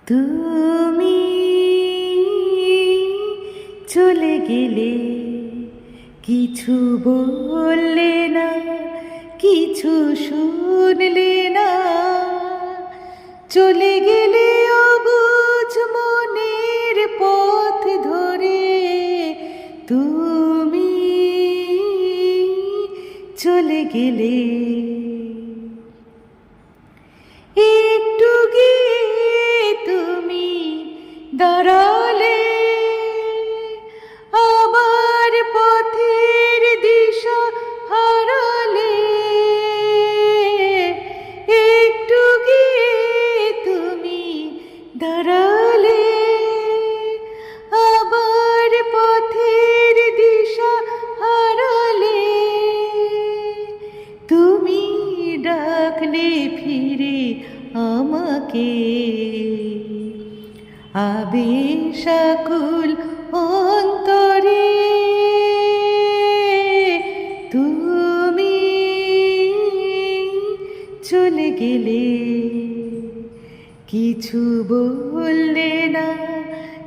তুমি চলে গেলে, কিছু বললে না, কিছু শুনলে না। চলে গেলে অবুঝ মনের পথ ধরে। তুমি চলে গেলে, একটু গিয়ে তুমি দাঁড়ালে, আবার পথের দিশা হারালে। একটু গিয়ে তুমি দাঁড়ালে, আবার পথের দিশা হারালে। তুমি ডাকলে ফিরে আমাকে, আবেশাকুল অন্তরে। তুমি চলে গেলে, কিছু বললে না,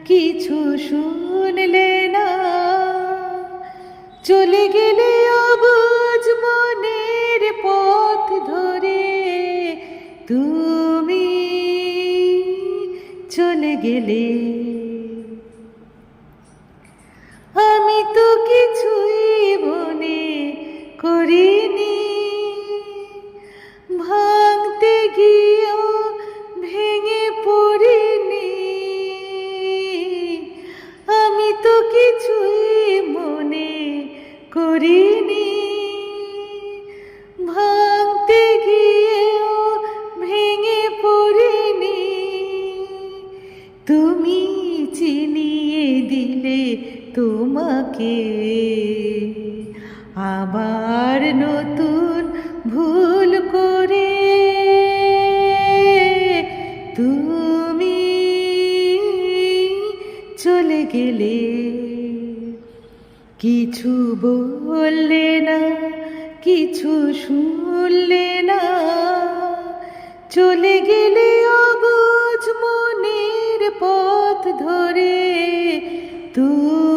কিছু শুনলে না। চলে গেলে অবুঝ মনের পথ ধরে। তুমি চলে গেলে, আমি তো কিছুই মনে করিনি। ভাঙতে গিয়েও ভেঙে পড়িনি। আমি তো কিছুই মনে করিনি। ভাঙতে গিয়েও ভেঙে পড়িনি। তুমি চিনিয়ে দিলে তোমাকে, আবার নতুন ভুল করে। তুমি চলে গেলে, কিছু বললে না, কিছু শুনলে না। চলে গেলে অবুঝ মনের পথ ধরে। তুমি